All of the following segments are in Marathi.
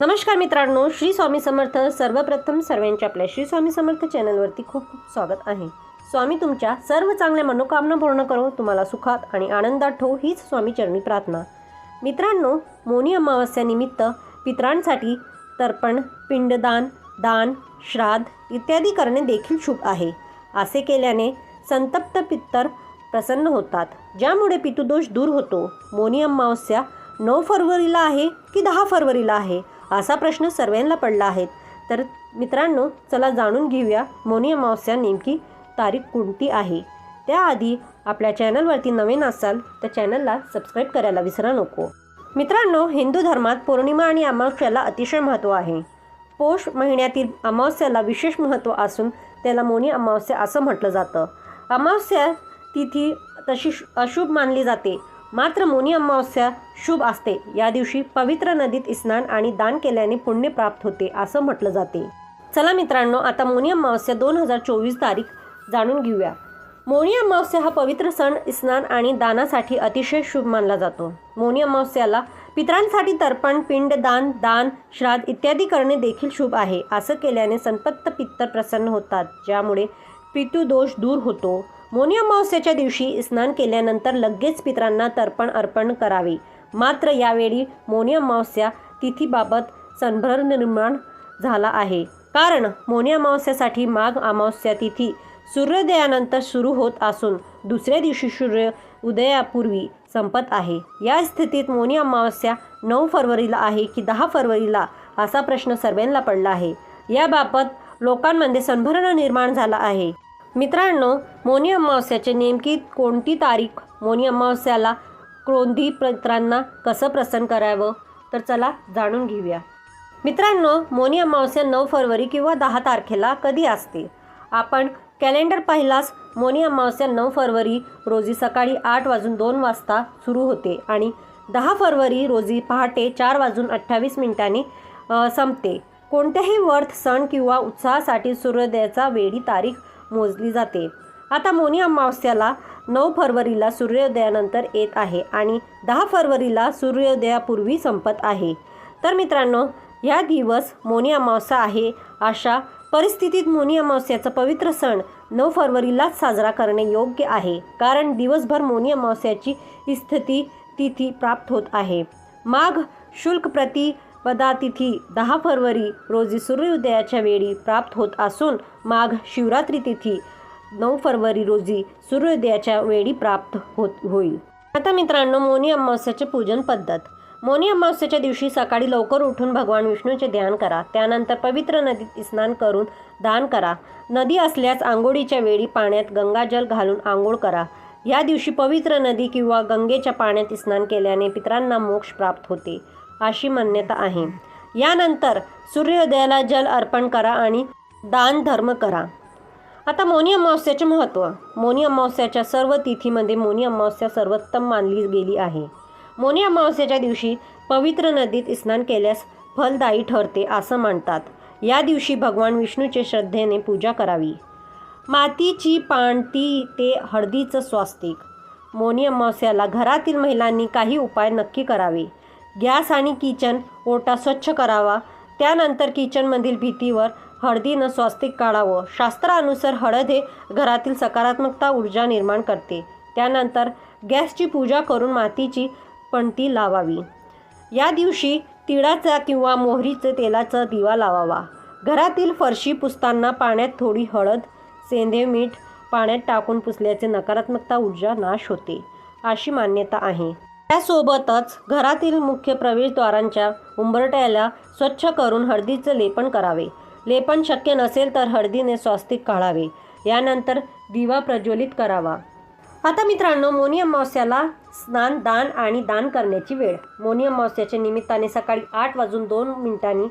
नमस्कार मित्रांनो, श्री स्वामी समर्थ. सर्वप्रथम सर्वांच्या आपल्या श्री स्वामी समर्थ चॅनलवरती खूप खूप स्वागत आहे. स्वामी तुमच्या सर्व चांगल्या मनोकामना पूर्ण करो, तुम्हाला सुखात आणि आनंदात ठेवो, हीच स्वामी चरणी प्रार्थना. मित्रांनो, मौनी अमावस्यानिमित्त पितरांसाठी तर्पण, पिंडदान, दान, श्राद्ध इत्यादी करणे देखील शुभ आहे. असे केल्याने संतप्त पितर प्रसन्न होतात, ज्यामुळे पितृदोष दूर होतो. मौनी अमावस्या 9 फरवरीला आहे की 10 फरवरीला आहे, असा प्रश्न सर्वांना पडला आहे. तर मित्रांनो, चला जाणून घेऊया मौनी अमावस्या नेमकी तारीख कोणती आहे. त्याआधी आपल्या चॅनलवरती नवीन असाल तर चॅनलला सबस्क्राईब करायला विसरू नको. मित्रांनो, हिंदू धर्मात पौर्णिमा आणि अमावस्याला अतिशय महत्त्व आहे. पौष महिन्यातील अमावस्याला विशेष महत्त्व असून त्याला मौनी अमावस्या असं म्हटलं जातं. अमावस्या तिथी तशी अशुभ मानली जाते, मात्र मौनी अमावस्या शुभ असते. या दिवशी पवित्र नदीत स्नान आणि दान केल्याने पुण्य प्राप्त होते असं म्हटलं जाते. चला मित्रांनो, आता मौनी अमावस्या 2024 तारीख जाणून घेऊया. मौनी अमावस्या हा पवित्र सण स्नान आणि दानासाठी अतिशय शुभ मानला जातो. मौनी अमावस्याला पितरांसाठी तर्पण, पिंडदान, दान, श्राद्ध इत्यादी करणे देखील शुभ आहे. असं केल्याने संतप्त पितर प्रसन्न होतात, ज्यामुळे पितृदोष दूर होतो. मौनी अमावस्याच्या दिवशी स्नान केल्यानंतर लगेच पितरांना तर्पण अर्पण करावे. मात्र यावेळी मौनी अमावस्या तिथीबाबत संभ्रम निर्माण झाला आहे, कारण मौनी अमावस्यासाठी माघ अमावस्या तिथी सूर्योदयानंतर सुरू होत असून दुसऱ्या दिवशी सूर्य उदयापूर्वी संपत आहे. या स्थितीत मौनी अमावस्या 9 फरवरीला आहे की 10 फरवरीला, असा प्रश्न सर्वांना पडला आहे. याबाबत लोकांमध्ये संभ्रम निर्माण झाला आहे. मित्रांनो, मौनी अमावस्याची नेमकी कोणती तारीख, मौनी अमावस्याला क्रोधी पितरांना कसं प्रसन्न करावं, तर चला जाणून घेऊया. मित्रांनो, मौनी अमावस्या 9 फरवरी किंवा 10 तारखेला कधी असते. आपण कॅलेंडर पाहिल्यास मौनी अमावस्या 9 फरवरी रोजी सकाळी 8:02 सुरू होते आणि 10 फरवरी रोजी पहाटे 4:28 संपते. कोणत्याही व्रत, सण किंवा उत्सवासाठी सूर्योदयाचा वेळी तारीख मोजली जाते. आता मौनी अमावस्याला 9 फरवरीला सूर्योदयानंतर येत आहे आणि 10 फरवरीला सूर्योदयापूर्वी संपत आहे. तर मित्रांनो, या दिवस मौनी अमावस्या आहे. अशा परिस्थितीत मौनी अमावस्याचा पवित्र सण 9 फरवरीलाच साजरा करणे योग्य आहे, कारण दिवसभर मौनी अमावस्याची स्थिती तिथी प्राप्त होत आहे. माघ शुक्ल प्रतिपदा तिथी 10 फरवरी रोजी सूर्योदयाच्या वेळी प्राप्त होत असून माघ शिवरात्री तिथी 9 फरवरी रोजी सूर्योदयाच्या वेळी प्राप्त होईल. आता मित्रांनो, मौनी अमावस्याचे पूजन पद्धत. मौनी अमावस्याच्या दिवशी सकाळी लवकर उठून भगवान विष्णूचे ध्यान करा. त्यानंतर पवित्र नदीत स्नान करून दान करा. नदी असल्यास आंघोळीच्या वेळी पाण्यात गंगाजल घालून आंघोळ करा. या दिवशी पवित्र नदी किंवा गंगेच्या पाण्यात स्नान केल्याने पितरांना मोक्ष प्राप्त होते, अशी मान्यता आहे. यानंतर सूर्योदयाला जल अर्पण करा आणि दान धर्म करा. आता मौनी अमावस्याचे महत्त्व. मौनी अमावस्याच्या सर्व तिथीमध्ये मौनी अमावस्या सर्वोत्तम मानली गेली आहे. मौनी अमावस्याच्या दिवशी पवित्र नदीत स्नान केल्यास फलदायी ठरते असं म्हणतात. या दिवशी भगवान विष्णूचे श्रद्धेने पूजा करावी. मातीची पाणती ते हळदीचं स्वास्तिक. मौनी अमावस्याला घरातील महिलांनी काही उपाय नक्की करावे. गॅस आणि किचन ओटा स्वच्छ करावा. त्यानंतर किचनमधील भिंतीवर हळदीनं स्वास्तिक काढावं. शास्त्रानुसार हळद हे घरातील सकारात्मकता ऊर्जा निर्माण करते. त्यानंतर गॅसची पूजा करून मातीची पणती लावावी. या दिवशी तिळाचा किंवा मोहरीचे तेलाचा दिवा लावावा. घरातील फरशी पुसताना पाण्यात थोडी हळद, सेंधे मीठ पाण्यात टाकून पुसल्याचे नकारात्मकता ऊर्जा नाश होते, अशी मान्यता आहे. त्यासोबतच घरातील मुख्य प्रवेशद्वारांच्या उंबरट्याला स्वच्छ करून हळदीचे लेपन करावे. लेपन शक्य नसेल तर हळदीने स्वास्तिक काढावे. यानंतर दिवा प्रज्वलित करावा. आता मित्रांनो, मौनी अमावस्याला स्नान, दान आणि दान करण्याची वेळ. मौनी अमावस्याच्या निमित्ताने सकाळी 8:02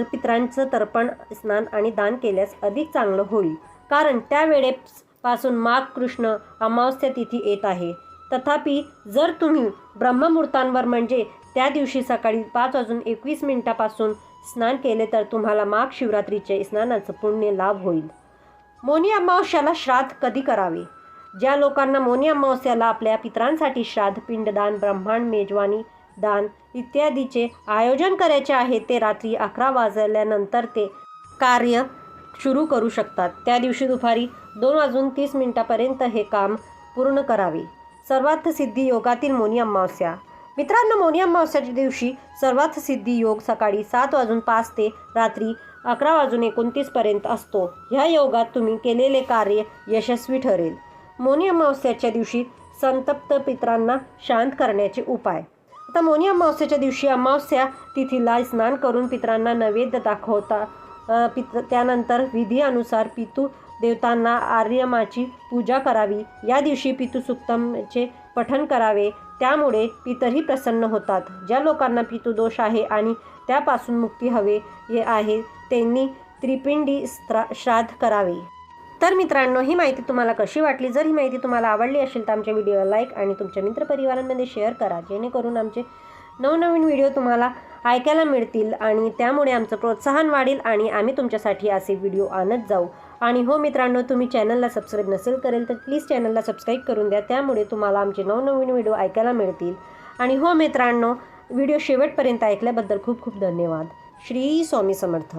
पितरांचं तर्पण, स्नान आणि दान केल्यास अधिक चांगलं होईल, कारण त्या वेळेपासून माघ कृष्ण अमावस्या तिथी येत आहे. तथापि जर तुम्ही ब्रह्ममुहूर्तांवर म्हणजे त्या दिवशी सकाळी 5:21 स्नान केले तर तुम्हाला माघ शिवरात्रीचे स्नानाचं पुण्य लाभ होईल. मौनी अमावस्याला श्राद्ध कधी करावे. ज्या लोकांना मौनी अमावस्याला आपल्या पितरांसाठी श्राद्ध, पिंडदान, ब्राह्मण मेजवानी दान इत्यादीचे आयोजन करायचे आहे ते रात्री 11 वाजल्यानंतर ते कार्य सुरू करू शकतात. त्या दिवशी दुपारी 2:30 हे काम पूर्ण करावे. सर्वार्थ सिद्धी योगातील मौनी अमावस्या. मित्रांनो, मौनी अमावस्याच्या दिवशी सर्वार्थ सिद्धी योग सकाळी 7:05 ते रात्री 11:29 असतो. ह्या योगात तुम्ही केलेले कार्य यशस्वी ठरेल. मौनी अमावस्याच्या दिवशी संतप्त पितरांना शांत करण्याचे उपाय. आता मौनी अमावस्याच्या दिवशी अमावस्या तिथीला स्नान करून पितरांना नैवेद्य दाखवता. त्यानंतर विधीनुसार पितृ देवतांना आर्यमाची पूजा करावी. या दिवशी पितृसूक्तमचे पठण करावे. त्यामुळे पितरही प्रसन्न होतात. ज्या लोकांना पितृदोष आहे आणि त्यापासून मुक्ती हवे आहे त्यांनी त्रिपिंडी श्राद्ध करावे. तर मित्रांनो, ही माहिती तुम्हाला कशी वाटली? जर ही माहिती तुम्हाला आवडली असेल तर आमच्या व्हिडिओला लाईक आणि तुमच्या मित्रपरिवारांमध्ये शेअर करा, जेणेकरून आमचे नवनवीन व्हिडिओ तुम्हाला ऐकायला मिळतील आणि त्यामुळे आमचं प्रोत्साहन वाढेल आणि आम्ही तुमच्यासाठी असे व्हिडिओ आणत जाऊ. आणि हो मित्रांनो, तुम्ही चॅनलला सबस्क्राईब नसेल करेल तर प्लीज चॅनलला सबस्क्राईब करून द्या, त्यामुळे तुम्हाला आमचे नवनवीन व्हिडिओ ऐकायला मिळतील. आणि हो मित्रांनो, व्हिडिओ शेवटपर्यंत ऐकल्याबद्दल खूप खूप धन्यवाद. श्री स्वामी समर्थ.